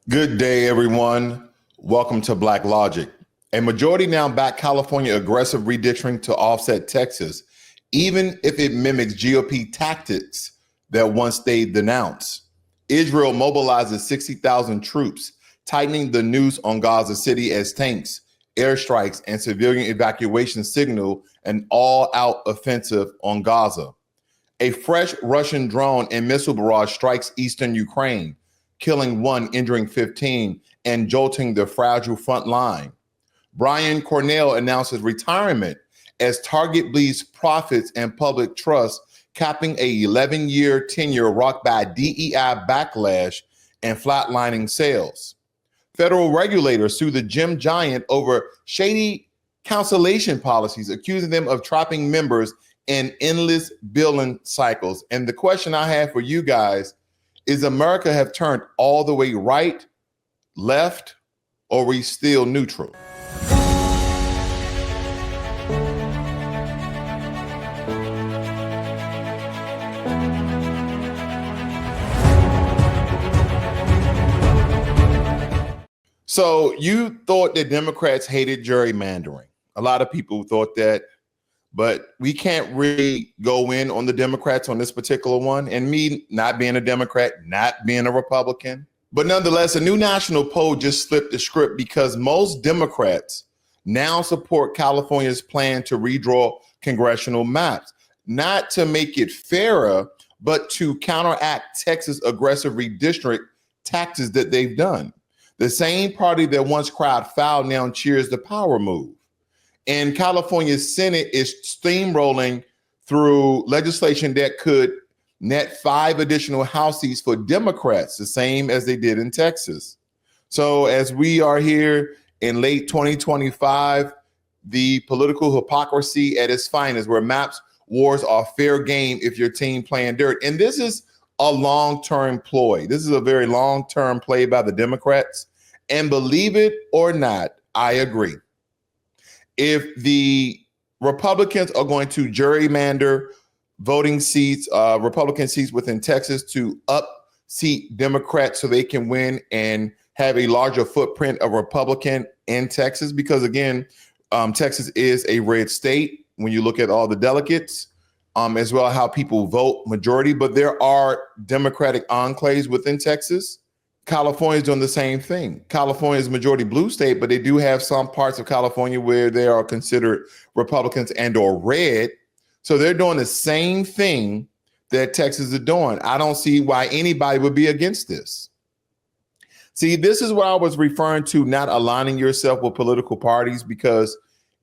Good day, everyone. Welcome to Black Logic. A majority now back California aggressive redistricting to offset Texas, even if it mimics GOP tactics that once they denounced. Israel mobilizes 60,000 troops, tightening the noose on Gaza City as tanks, airstrikes, and civilian evacuation signal an all-out offensive on Gaza. A fresh Russian drone and missile barrage strikes eastern Ukraine, killing 1, injuring 15, and jolting the fragile front line. Brian Cornell announces retirement as Target bleeds profits and public trust, capping a 11-year tenure rocked by DEI backlash and flatlining sales. Federal regulators sue the gym giant over shady cancellation policies, accusing them of trapping members in endless billing cycles. And the question I have for you guys is America have turned all the way right, left, or are we still neutral? So you thought that Democrats hated gerrymandering. A lot of people thought that, but we can't really go in on the Democrats on this particular one. And me not being a Democrat, not being a Republican. But nonetheless, a new national poll just flipped the script because most Democrats now support California's plan to redraw congressional maps, not to make it fairer, but to counteract Texas' aggressive redistrict tactics that they've done. The same party that once cried foul now cheers the power move. And California's Senate is steamrolling through legislation that could net 5 additional House seats for Democrats, the same as they did in Texas. So as we are here in late 2025, the political hypocrisy at its finest, where maps wars are fair game if your team playing dirt. And this is a long-term ploy. This is a very long-term play by the Democrats. And believe it or not, I agree. If the Republicans are going to gerrymander voting seats, Republican seats within Texas to upseat Democrats so they can win and have a larger footprint of Republican in Texas, because again, Texas is a red state when you look at all the delegates, as well as how people vote majority, but there are Democratic enclaves within Texas. California is doing the same thing. California is a majority blue state, but they do have some parts of California where they are considered Republicans and or red. So they're doing the same thing that Texas is doing. I don't see why anybody would be against this. See, this is what I was referring to, not aligning yourself with political parties, because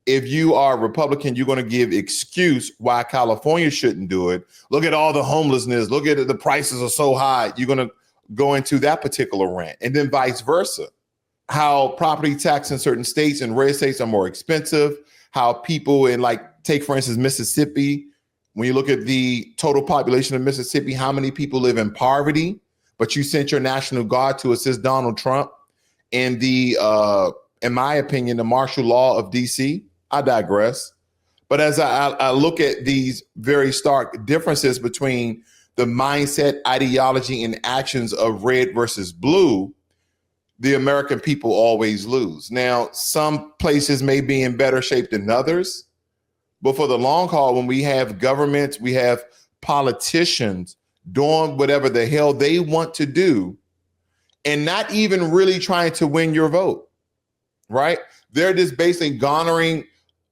if you are Republican, you're going to give excuse why California shouldn't do it. Look at all the homelessness. Look at it, the prices are so high. You're going to go into that particular rant, and then vice versa. How property tax in certain states and red states are more expensive. How people in, like, take for instance, Mississippi, when you look at the total population of Mississippi, how many people live in poverty, but you sent your National Guard to assist Donald Trump in the, in my opinion, the martial law of DC. I digress. But as I look at these very stark differences between the mindset, ideology, and actions of red versus blue, the American people always lose. Now, some places may be in better shape than others, but for the long haul, when we have governments, we have politicians doing whatever the hell they want to do and not even really trying to win your vote, right? They're just basically garnering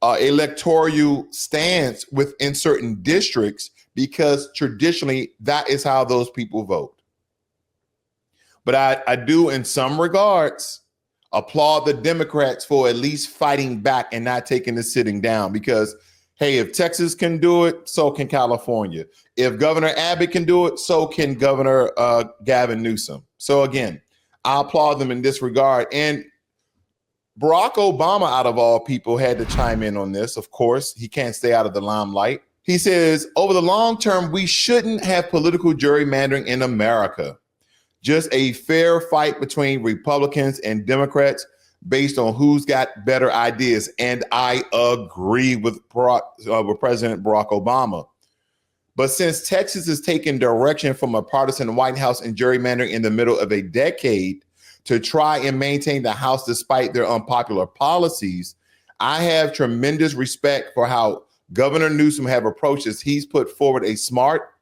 electoral stance within certain districts, because traditionally that is how those people vote. But I do, in some regards, applaud the Democrats for at least fighting back and not taking the sitting down, because, hey, if Texas can do it, so can California. If Governor Abbott can do it, so can Governor Gavin Newsom. So again, I applaud them in this regard. And Barack Obama, out of all people, had to chime in on this. Of course, he can't stay out of the limelight. He says, over the long term, we shouldn't have political gerrymandering in America. Just a fair fight between Republicans and Democrats based on who's got better ideas. And I agree with President Barack Obama. But since Texas has taken direction from a partisan White House and gerrymandering in the middle of a decade, to try and maintain the House despite their unpopular policies. I have tremendous respect for how Governor Newsom have approached this. He's put forward a smart,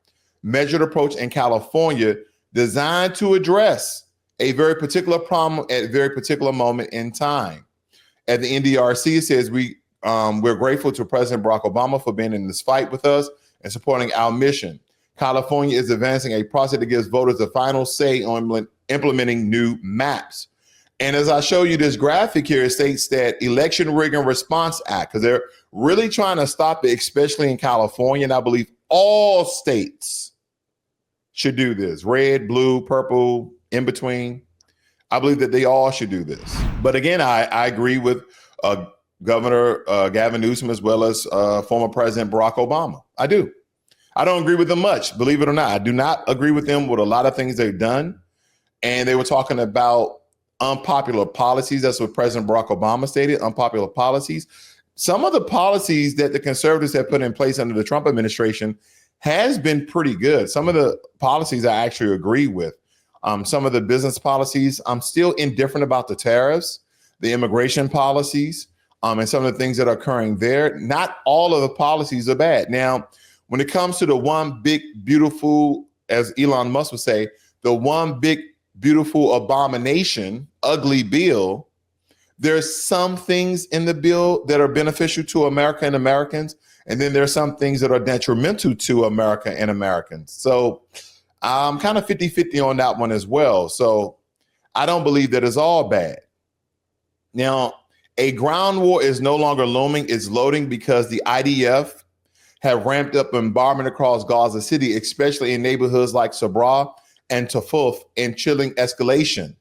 measured approach in California designed to address a very particular problem at a very particular moment in time. At the NDRC, it says we're grateful to President Barack Obama for being in this fight with us and supporting our mission. California is advancing a process that gives voters the final say on implementing new maps. And as I show you this graphic here, it states that Election Rigging Response Act, because they're really trying to stop it, especially in California. And I believe all states should do this. Red, blue, purple, in between. I believe that they all should do this. But again, I agree with Governor Gavin Newsom as well as former President Barack Obama. I do. I don't agree with them much, believe it or not. I do not agree with them with a lot of things they've done. And they were talking about unpopular policies. That's what President Barack Obama stated, unpopular policies. Some of the policies that the conservatives have put in place under the Trump administration has been pretty good. Some of the policies I actually agree with. Some of the business policies, I'm still indifferent about the tariffs, the immigration policies, and some of the things that are occurring there. Not all of the policies are bad. Now, when it comes to the one big, beautiful, as Elon Musk would say, the one big, beautiful abomination, ugly bill, there's some things in the bill that are beneficial to America and Americans, and then there's some things that are detrimental to America and Americans. So I'm kind of 50-50 on that one as well. So I don't believe that it's all bad. Now, a ground war is no longer looming, it's loading because the IDF have ramped up bombardment across Gaza City, especially in neighborhoods like Sabra and Tafuf, and chilling escalation.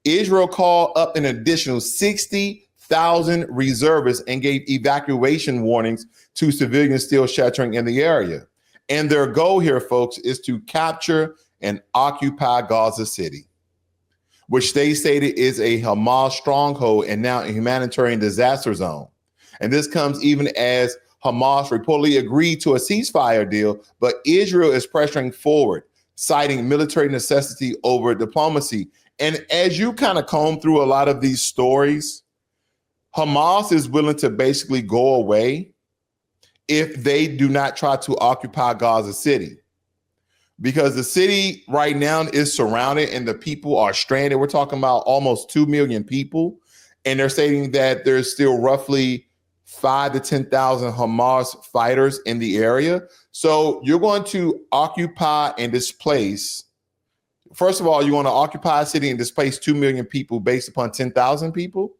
Israel called up an additional 60,000 reservists and gave evacuation warnings to civilians still sheltering in the area. And their goal here, folks, is to capture and occupy Gaza City, which they stated is a Hamas stronghold and now a humanitarian disaster zone. And this comes even as Hamas reportedly agreed to a ceasefire deal, but Israel is pressuring forward, citing military necessity over diplomacy. And as you kind of comb through a lot of these stories, Hamas is willing to basically go away if they do not try to occupy Gaza City. Because the city right now is surrounded and the people are stranded. We're talking about almost 2 million people. And they're stating that there's still roughly 5,000 to 10,000 Hamas fighters in the area. So you're going to occupy and displace. First of all, you want to occupy a city and displace 2 million people based upon 10,000 people.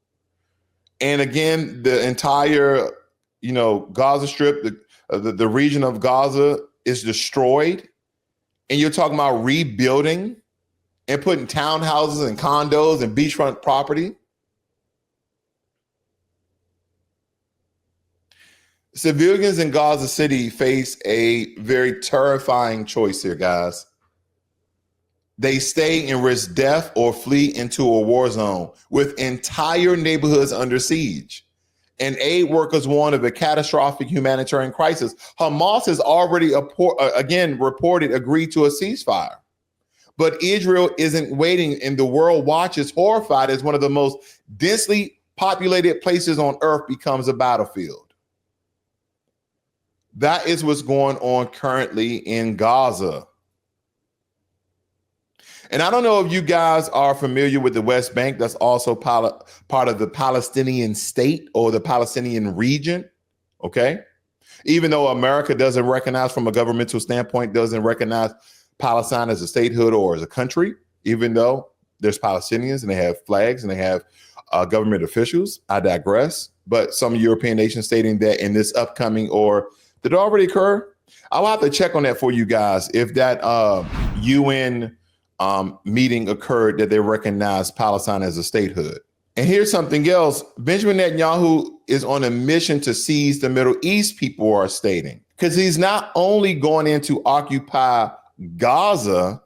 And again, the entire, Gaza Strip, the region of Gaza is destroyed. And you're talking about rebuilding and putting townhouses and condos and beachfront property. Civilians in Gaza City face a very terrifying choice here, guys. They stay and risk death or flee into a war zone with entire neighborhoods under siege. And aid workers warn of a catastrophic humanitarian crisis. Hamas has already, agreed to a ceasefire. But Israel isn't waiting, and the world watches horrified as one of the most densely populated places on earth becomes a battlefield. That is what's going on currently in Gaza. And I don't know if you guys are familiar with the West Bank. That's also part of the Palestinian state or the Palestinian region. Okay. Even though America doesn't recognize, from a governmental standpoint, doesn't recognize Palestine as a statehood or as a country, even though there's Palestinians and they have flags and they have government officials. I digress. But some European nations stating that in this upcoming, or did it already occur? I'll have to check on that for you guys. If that UN meeting occurred, that they recognize Palestine as a statehood. And here's something else. Benjamin Netanyahu is on a mission to seize the Middle East, people are stating, because he's not only going in to occupy Gaza,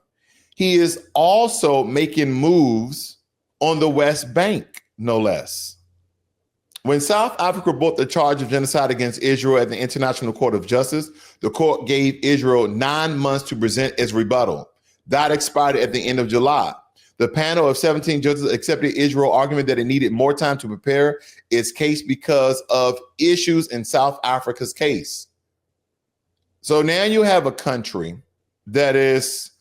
he is also making moves on the West Bank, no less. When South Africa brought the charge of genocide against Israel at the International Court of Justice, the court gave Israel 9 months to present its rebuttal. That expired at the end of July. The panel of 17 judges accepted Israel's argument that it needed more time to prepare its case because of issues in South Africa's case. So now you have a country that is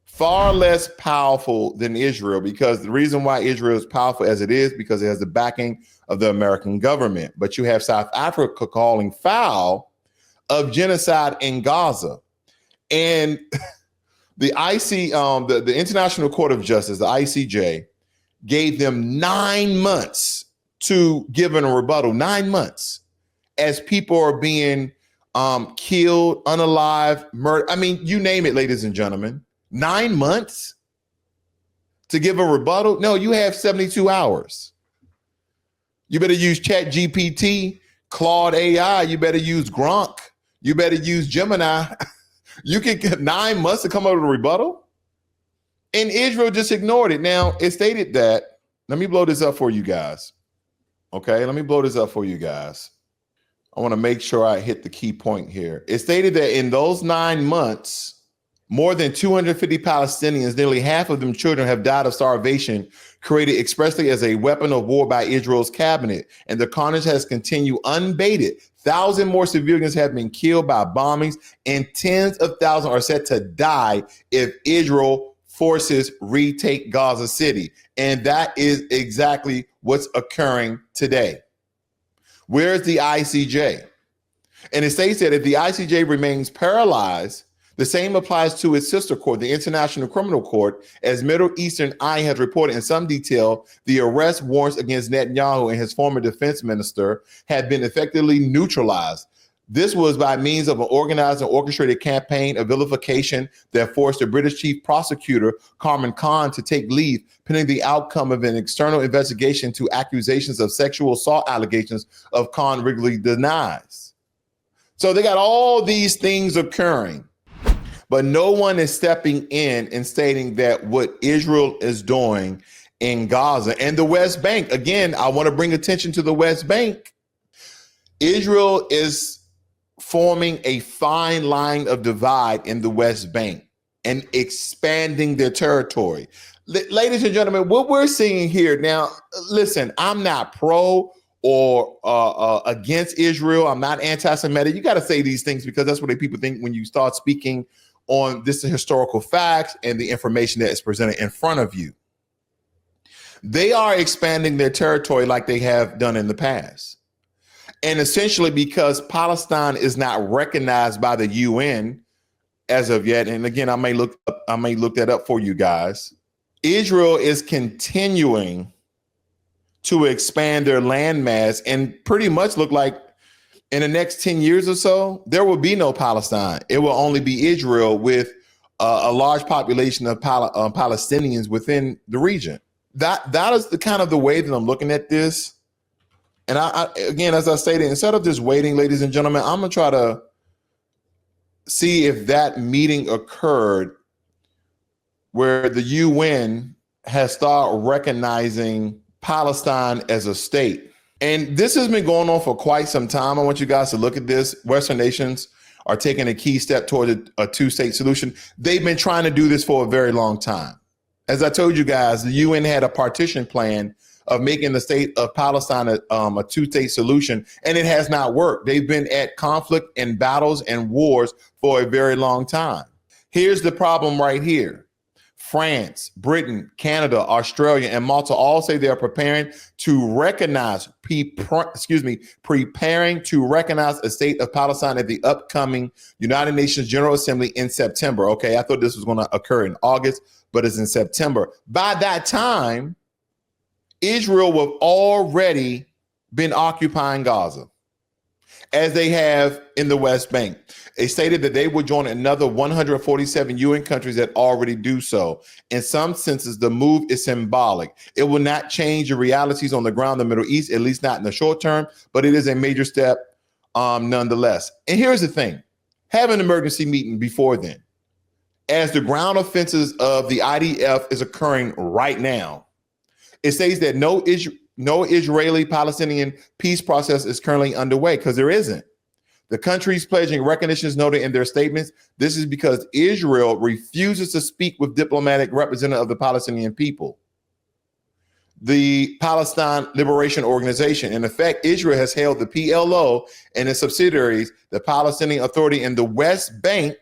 far less powerful than Israel, because the reason why Israel is powerful as it is because it has the backing of the American government. But you have South Africa calling foul of genocide in Gaza. And the the International Court of Justice, the ICJ, gave them 9 months to give a rebuttal, 9 months, as people are being killed, unalive, murdered. I mean, you name it, ladies and gentlemen. 9 months to give a rebuttal? No, you have 72 hours. You better use ChatGPT, Claude AI. You better use Gronk. You better use Gemini. You can get 9 months to come up with a rebuttal? And Israel just ignored it. Now, it stated that, let me blow this up for you guys. Okay, let me blow this up for you guys. I want to make sure I hit the key point here. It stated that in those 9 months, more than 250 Palestinians, nearly half of them children, have died of starvation, created expressly as a weapon of war by Israel's cabinet. And the carnage has continued unabated. Thousands more civilians have been killed by bombings, and tens of thousands are set to die if Israel forces retake Gaza City. And that is exactly what's occurring today. Where's the ICJ? And it states that if the ICJ remains paralyzed, the same applies to its sister court, the International Criminal Court. As Middle Eastern Eye has reported in some detail, the arrest warrants against Netanyahu and his former defense minister have been effectively neutralized. This was by means of an organized and orchestrated campaign of vilification that forced the British chief prosecutor, Carmen Khan, to take leave pending the outcome of an external investigation to accusations of sexual assault allegations of Khan regularly denies. So they got all these things occurring, but no one is stepping in and stating that what Israel is doing in Gaza and the West Bank, again, I want to bring attention to the West Bank. Israel is forming a fine line of divide in the West Bank and expanding their territory. Ladies and gentlemen, what we're seeing here now, listen, I'm not pro or against Israel. I'm not anti-Semitic. You got to say these things because that's what people think when you start speaking on this historical facts and the information that is presented in front of you. They are expanding their territory like they have done in the past. And essentially because Palestine is not recognized by the UN as of yet, and again, I may look that up for you guys, Israel is continuing to expand their landmass and pretty much look like in the next 10 years or so, there will be no Palestine. It will only be Israel with a large population of Palestinians within the region. That is the kind of the way that I'm looking at this. And I again, as I stated, instead of just waiting, ladies and gentlemen, I'm going to try to see if that meeting occurred where the UN has started recognizing Palestine as a state. And this has been going on for quite some time. I want you guys to look at this. Western nations are taking a key step toward a two-state solution. They've been trying to do this for a very long time. As I told you guys, the UN had a partition plan of making the state of Palestine a two-state solution, and it has not worked. They've been at conflict and battles and wars for a very long time. Here's the problem right here. France, Britain, Canada, Australia, and Malta all say they are preparing to recognize, preparing to recognize a state of Palestine at the upcoming United Nations General Assembly in September. Okay, I thought this was going to occur in August, but it's in September. By that time, Israel will have already been occupying Gaza, as they have in the West Bank. They stated that they would join another 147 UN countries that already do so. In some senses, the move is symbolic. It will not change the realities on the ground in the Middle East, at least not in the short term, but it is a major step nonetheless. And here's the thing. Have an emergency meeting before then. As the ground offenses of the IDF is occurring right now, it says that no Israeli-Palestinian peace process is currently underway because there isn't. The countries pledging recognition is noted in their statements. This is because Israel refuses to speak with diplomatic representative of the Palestinian people. The Palestine Liberation Organization. In effect, Israel has held the PLO and its subsidiaries, the Palestinian Authority in the West Bank,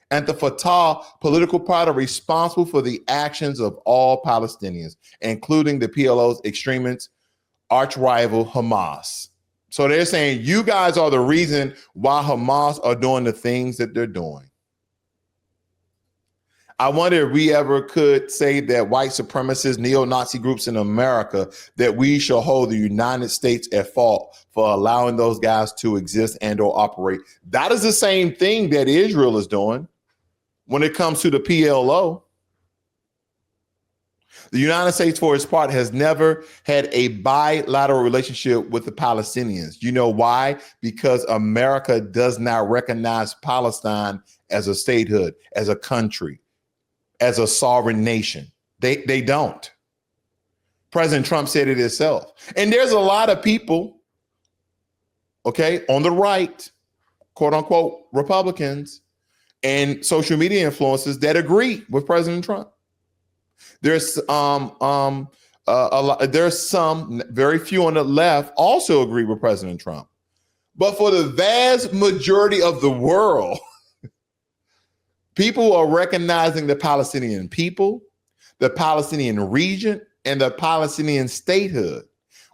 and the Fatah political party responsible for the actions of all Palestinians, including the PLO's extremist arch rival Hamas. So they're saying you guys are the reason why Hamas are doing the things that they're doing. I wonder if we ever could say that white supremacist neo-Nazi groups in America, that we shall hold the United States at fault for allowing those guys to exist and or operate. That is the same thing that Israel is doing when it comes to the PLO. The United States, for its part, has never had a bilateral relationship with the Palestinians. You know why? Because America does not recognize Palestine as a statehood, as a country, as a sovereign nation. They don't. President Trump said it himself. And there's a lot of people, okay, on the right, quote unquote, Republicans and social media influencers that agree with President Trump. There's there's some, very few on the left also agree with President Trump. But for the vast majority of the world, people are recognizing the Palestinian people, the Palestinian region, and the Palestinian statehood.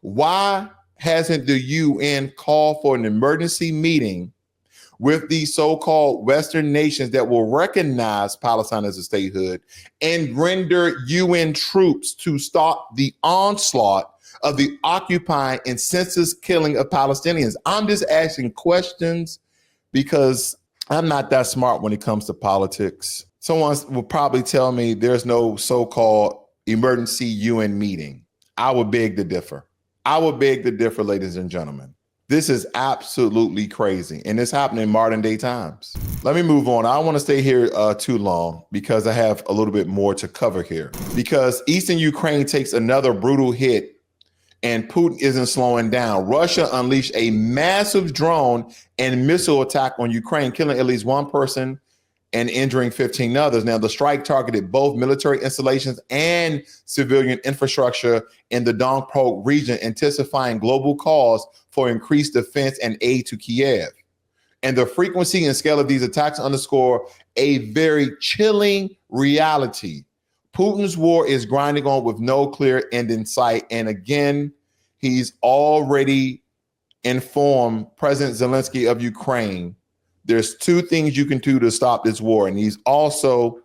Why hasn't the UN called for an emergency meeting with these so-called Western nations that will recognize Palestine as a statehood and render UN troops to stop the onslaught of the occupying and senseless killing of Palestinians? I'm just asking questions because I'm not that smart when it comes to politics. Someone will probably tell me there's no so-called emergency UN meeting. I would beg to differ. I would beg to differ, ladies and gentlemen. This is absolutely crazy, and it's happening in modern day times. Let me move on. I don't want to stay here too long because I have a little bit more to cover here. Because Eastern Ukraine takes another brutal hit and Putin isn't slowing down. Russia unleashed a massive drone and missile attack on Ukraine, killing at least one person and injuring 15 others. Now, the strike targeted both military installations and civilian infrastructure in the Donetsk region, intensifying global calls for increased defense and aid to Kiev. And the frequency and scale of these attacks underscore a very chilling reality. Putin's war is grinding on with no clear end in sight. And again, he's already informed President Zelensky of Ukraine there's two things you can do to stop this war. And he's also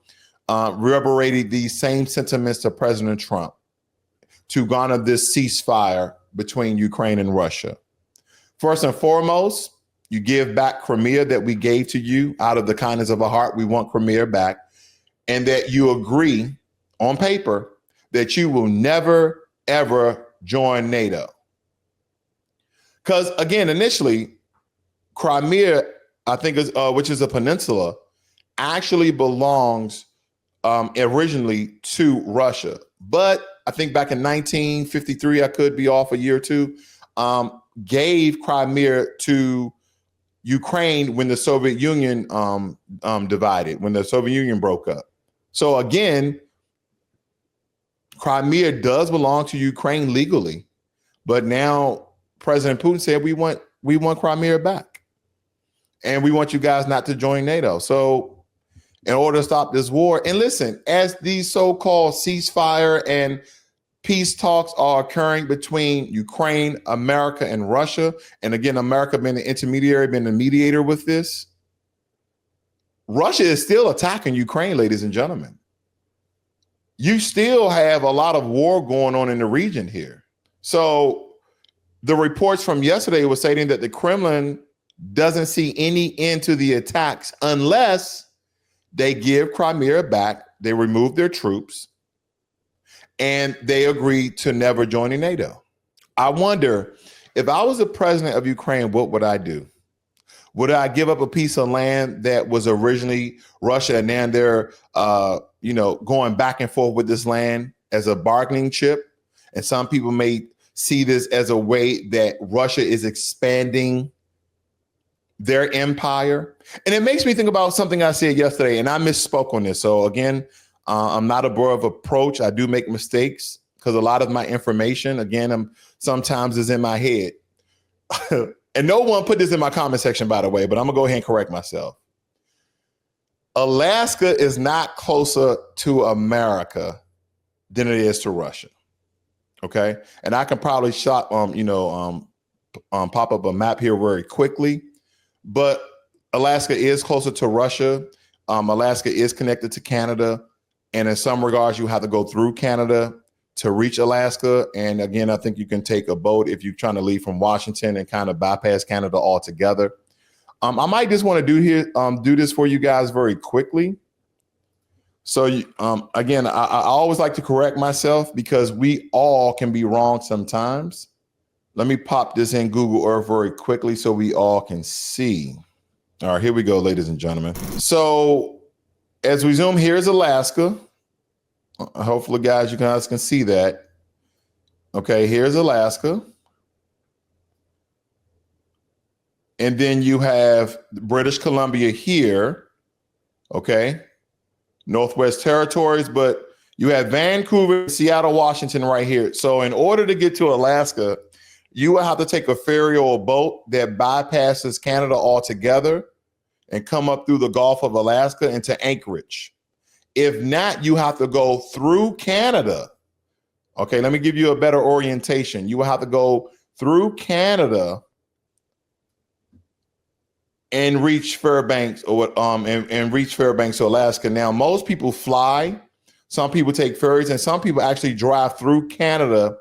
reverberated these same sentiments to President Trump to garner this ceasefire between Ukraine and Russia. First and foremost, you give back Crimea that we gave to you out of the kindness of our heart. We want Crimea back. And that you agree on paper that you will never, ever join NATO. Because again, initially, Crimea, I think, which is a peninsula, actually belongs originally to Russia. But I think back in 1953, I could be off a year or two, gave Crimea to Ukraine when the Soviet Union divided, when the Soviet Union broke up. So again, Crimea does belong to Ukraine legally, but now President Putin said we want Crimea back. And we want you guys not to join NATO. So in order to stop this war, and listen, as these so-called ceasefire and peace talks are occurring between Ukraine, America, and Russia, and again, America being the intermediary, being the mediator with this, Russia is still attacking Ukraine, ladies and gentlemen. You still have a lot of war going on in the region here. So the reports from yesterday were stating that the Kremlin doesn't see any end to the attacks unless they give Crimea back, they remove their troops, and they agree to never join NATO. I wonder, if I was the president of Ukraine, what would I do? Would I give up a piece of land that was originally Russia, and now they're going back and forth with this land as a bargaining chip? And some people may see this as a way that Russia is expanding their empire. And it makes me think about something I said yesterday, and I misspoke on this. So again, I'm not above approach. I do make mistakes because a lot of my information, again, sometimes is in my head. And no one put this in my comment section, by the way, but I'm gonna go ahead and correct myself. Alaska is not closer to America than it is to Russia. Okay, and I can probably pop up a map here very quickly, but Alaska is closer to Russia. Alaska is connected to Canada, and in some regards, you have to go through Canada to reach Alaska. And again, I think you can take a boat if you're trying to leave from Washington and kind of bypass Canada altogether. I might just want to do this for you guys very quickly. So again, I always like to correct myself because we all can be wrong sometimes. Let me pop this in Google Earth very quickly so we all can see. All right, here we go, ladies and gentlemen. So as we zoom, here's Alaska. Hopefully, guys, you guys can see that. Okay, here's Alaska. And then you have British Columbia here. Okay. Northwest Territories, but you have Vancouver, Seattle, Washington right here. So in order to get to Alaska, you will have to take a ferry or a boat that bypasses Canada altogether and come up through the Gulf of Alaska into Anchorage. If not, you have to go through Canada. Okay, let me give you a better orientation. You will have to go through Canada and reach Fairbanks and reach Fairbanks, Alaska. Now, most people fly, some people take ferries, and some people actually drive through Canada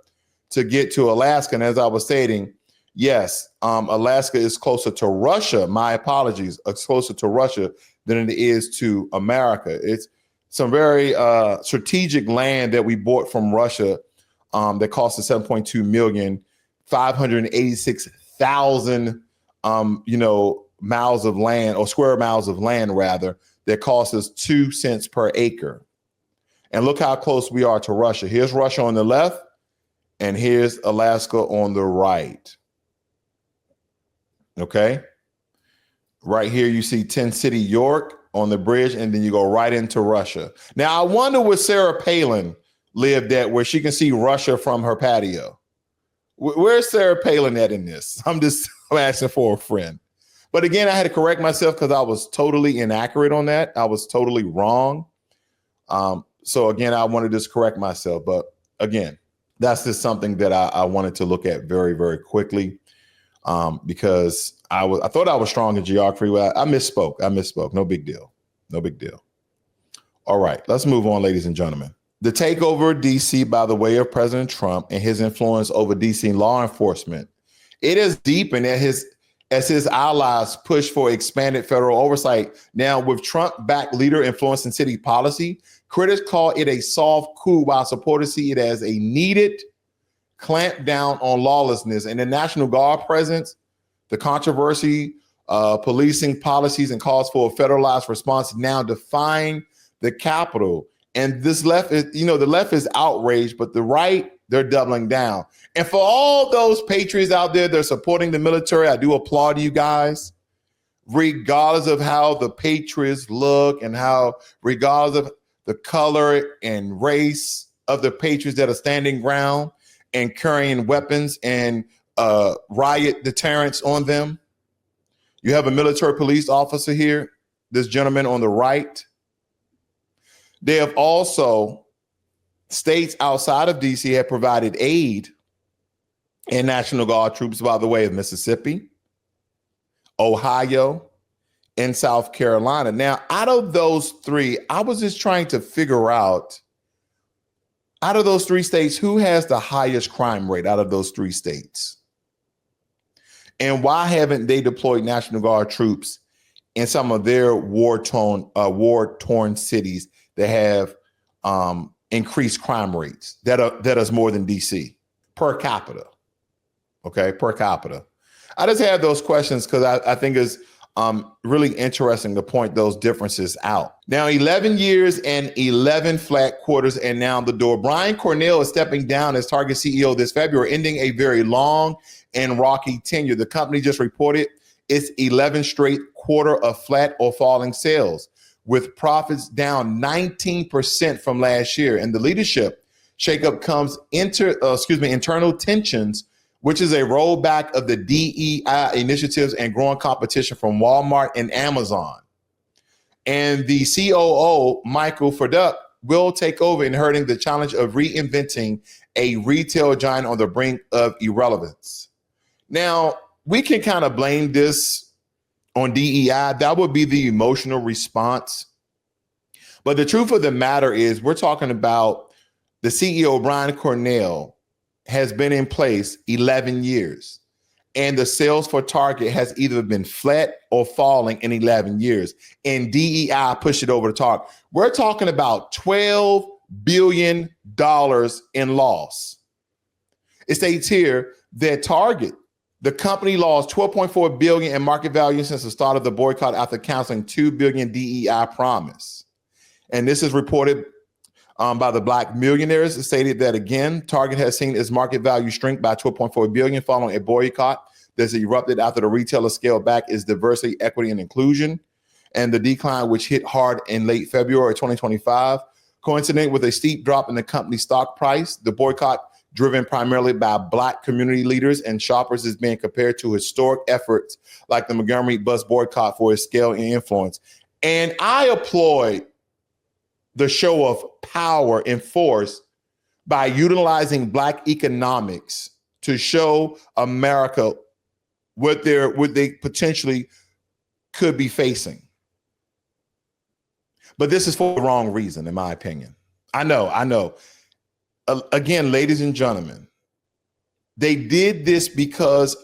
to get to Alaska. And as I was stating, yes, Alaska is closer to Russia. My apologies, it's closer to Russia than it is to America. It's some very strategic land that we bought from Russia that cost us $7.2 million, 586,000, miles of land, or square miles of land rather, that cost us 2 cents per acre. And look how close we are to Russia. Here's Russia on the left, and here's Alaska on the right. Okay. Right here, you see Tent City, York on the bridge, and then you go right into Russia. Now, I wonder where Sarah Palin lived at, where she can see Russia from her patio. Where's Sarah Palin at in this? I'm asking for a friend. But again, I had to correct myself because I was totally inaccurate on that. I was totally wrong. So again, I wanted to just correct myself. But again, that's just something that I wanted to look at very, very quickly because I thought I was strong in geography. Well, I misspoke. No big deal. No big deal. All right, let's move on, ladies and gentlemen. The takeover of DC by the way of President Trump and his influence over DC law enforcement, it has deepened as his allies push for expanded federal oversight. Now, with Trump-backed leader influencing city policy, critics call it a soft coup, while supporters see it as a needed clamp down on lawlessness. And the National Guard presence, the controversy, policing policies, and calls for a federalized response now define the Capitol. And this left is, the left is outraged, but the right, they're doubling down. And for all those patriots out there that are supporting the military, I do applaud you guys, regardless of how the patriots look and regardless of the color and race of the patriots that are standing ground and carrying weapons and riot deterrents on them. You have a military police officer here, this gentleman on the right. They have also, states outside of DC have provided aid and National Guard troops by the way of Mississippi, Ohio, and South Carolina. Now, out of those three, I was just trying to figure out, out of those three states, who has the highest crime rate out of those three states? And why haven't they deployed National Guard troops in some of their war-torn cities that have increased crime rates that is more than DC per capita? Okay, per capita. I just have those questions because I think it's really interesting to point those differences out. Now, 11 years and 11 flat quarters and now the door. Brian Cornell is stepping down as Target CEO this February, ending a very long and rocky tenure. The company just reported its 11th straight quarter of flat or falling sales, with profits down 19% from last year. And the leadership shakeup comes internal tensions, which is a rollback of the DEI initiatives and growing competition from Walmart and Amazon. And the COO, Michael Furduck, will take over, inheriting the challenge of reinventing a retail giant on the brink of irrelevance. Now, we can kind of blame this on DEI. That would be the emotional response. But the truth of the matter is, we're talking about the CEO, Brian Cornell, has been in place 11 years. And the sales for Target has either been flat or falling in 11 years. And DEI pushed it over the top. We're talking about $12 billion in loss. It states here that Target, the company, lost $12.4 billion in market value since the start of the boycott after canceling $2 billion DEI promise. And this is reported by the Black Millionaires. It stated that, again, Target has seen its market value shrink by $12.4 billion following a boycott that's erupted after the retailer scaled back its diversity, equity, and inclusion. And the decline, which hit hard in late February 2025, coincident with a steep drop in the company's stock price. The boycott, driven primarily by Black community leaders and shoppers, is being compared to historic efforts like the Montgomery bus boycott for its scale and influence. And I applaud the show of power and force by utilizing Black economics to show America what they potentially could be facing. But this is for the wrong reason, in my opinion. I know. Again, ladies and gentlemen, they did this because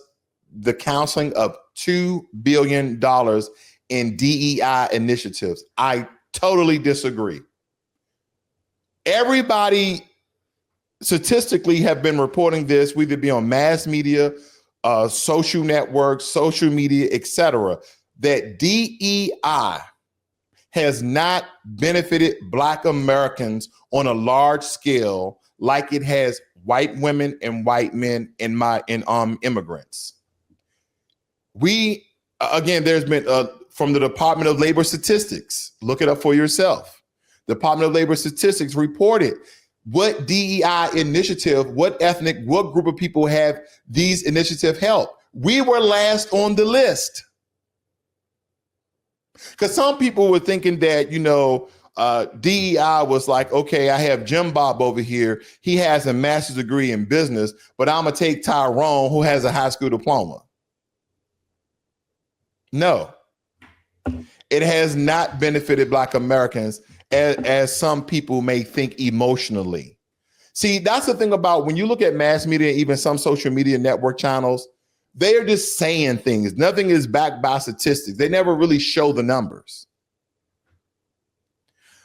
the counseling of $2 billion in DEI initiatives. I totally disagree. Everybody statistically have been reporting this, whether it be on mass media, social networks, social media, etc., that DEI has not benefited Black Americans on a large scale like it has white women and white men and immigrants. There's been from the Department of Labor Statistics, look it up for yourself. The Department of Labor Statistics reported what DEI initiative, what group of people have these initiatives helped. We were last on the list. Because some people were thinking that, DEI was like, okay, I have Jim Bob over here. He has a master's degree in business, but I'm going to take Tyrone, who has a high school diploma. No, it has not benefited Black Americans as some people may think emotionally. See, that's the thing about when you look at mass media, even some social media network channels, they are just saying things. Nothing is backed by statistics. They never really show the numbers.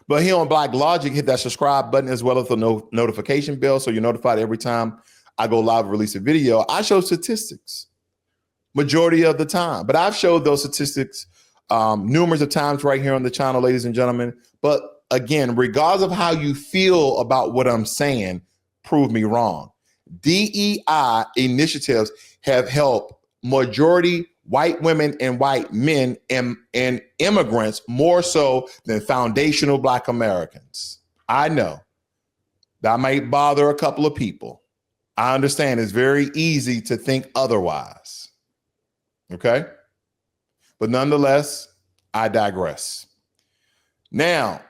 But here on Black Logic, hit that subscribe button as well as the notification bell so you're notified every time I go live and release a video. I show statistics majority of the time, but I've showed those statistics numerous of times right here on the channel, ladies and gentlemen. But again, regardless of how you feel about what I'm saying, prove me wrong. DEI initiatives have helped majority white women and white men and immigrants more so than foundational Black Americans. I know that might bother a couple of people. I understand it's very easy to think otherwise. Okay? But nonetheless, I digress. Now,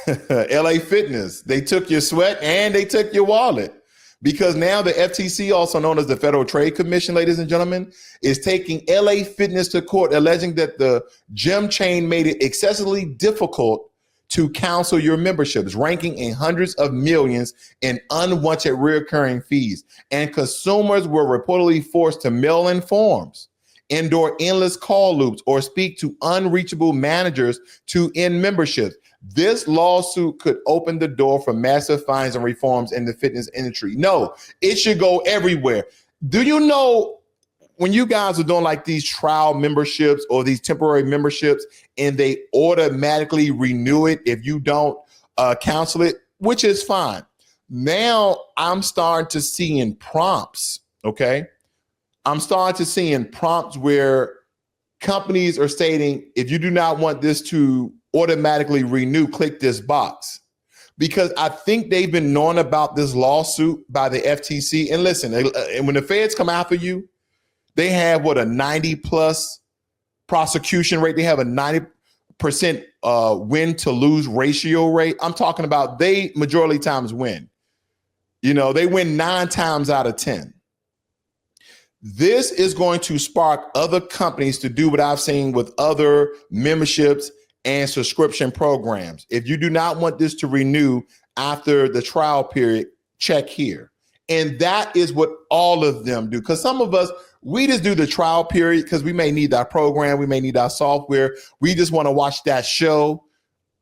LA Fitness, they took your sweat and they took your wallet. Because now the FTC, also known as the Federal Trade Commission, ladies and gentlemen, is taking LA Fitness to court, alleging that the gym chain made it excessively difficult to cancel your memberships, ranking in hundreds of millions in unwanted recurring fees. And consumers were reportedly forced to mail in forms, endure endless call loops, or speak to unreachable managers to end memberships. This lawsuit could open the door for massive fines and reforms in the fitness industry. No, it should go everywhere. Do you know when you guys are doing like these trial memberships or these temporary memberships and they automatically renew it if you don't cancel it, which is fine. Now I'm starting to see in prompts, okay? I'm starting to see in prompts where companies are stating, if you do not want this to automatically renew, click this box. Because I think they've been knowing about this lawsuit by the FTC. And listen, when the feds come after you, they have a 90+ prosecution rate. They have a 90% win to lose ratio rate. I'm talking about they majority times win. They win 9 times out of 10. This is going to spark other companies to do what I've seen with other memberships and subscription programs. If you do not want this to renew after the trial period, check here. And that is what all of them do. Because some of us, we just do the trial period because we may need our program, we may need our software. We just want to watch that show.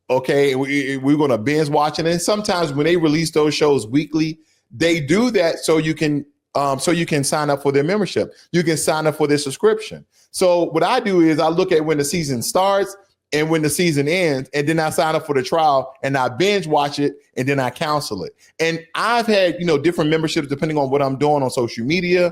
Okay, we're going to binge watch it. And sometimes when they release those shows weekly, they do that so you can sign up for their membership. You can sign up for their subscription. So what I do is I look at when the season starts and when the season ends, and then I sign up for the trial and I binge watch it and then I cancel it. And I've had, different memberships depending on what I'm doing on social media,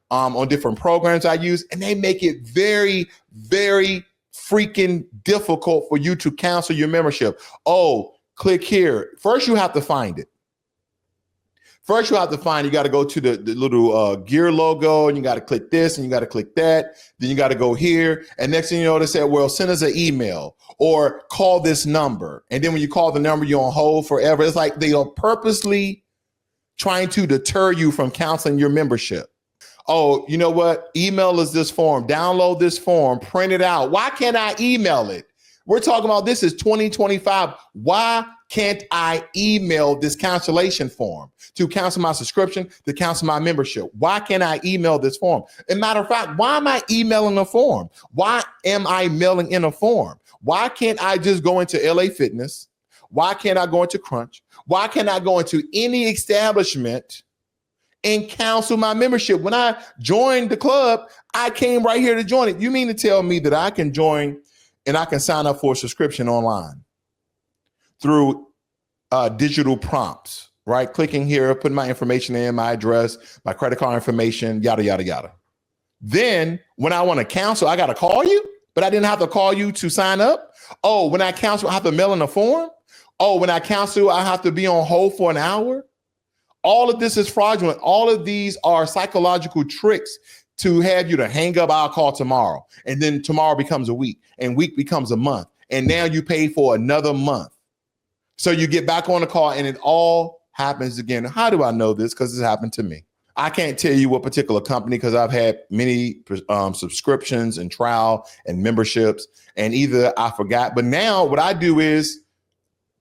on different programs I use, and they make it very, very freaking difficult for you to cancel your membership. Oh, click here. First, you have to find it. You got to go to the little gear logo, and you got to click this and you got to click that. Then you got to go here. And next thing you know, they say, well, send us an email or call this number. And then when you call the number, you're on hold forever. It's like they are purposely trying to deter you from canceling your membership. Oh, you know what? Email us this form, download this form, print it out. Why can't I email it? We're talking about this is 2025. Why can't I email this cancellation form to cancel my subscription, to cancel my membership? Why can't I email this form? As a matter of fact, why am I emailing a form? Why am I mailing in a form? Why can't I just go into LA Fitness? Why can't I go into Crunch? Why can't I go into any establishment and cancel my membership? When I joined the club, I came right here to join it. You mean to tell me that I can join and I can sign up for a subscription online through digital prompts, right? Clicking here, putting my information in, my address, my credit card information, yada, yada, yada. Then when I want to cancel, I got to call you, but I didn't have to call you to sign up. Oh, when I cancel, I have to mail in a form. Oh, when I cancel, I have to be on hold for an hour. All of this is fraudulent. All of these are psychological tricks to have you to hang up, I'll call tomorrow. And then tomorrow becomes a week and week becomes a month. And now you pay for another month. So you get back on the call and it all happens again. How do I know this? Because it's happened to me. I can't tell you what particular company because I've had many subscriptions and trial and memberships, and either I forgot. But now what I do is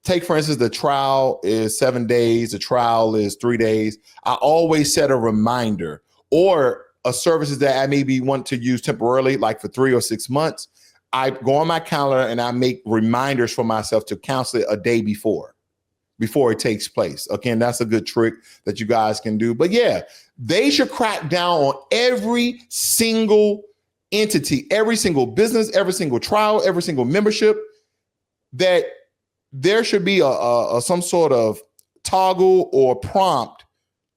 take, for instance, the trial is 7 days. The trial is 3 days. I always set a reminder or a services that I maybe want to use temporarily, like for 3 or 6 months. I go on my calendar and I make reminders for myself to cancel it a day before it takes place. Again, that's a good trick that you guys can do. But yeah, they should crack down on every single entity, every single business, every single trial, every single membership. That there should be a some sort of toggle or prompt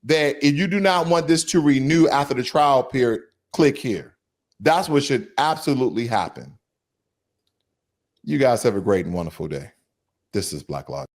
that if you do not want this to renew after the trial period, click here. That's what should absolutely happen. You guys have a great and wonderful day. This is Black Logic.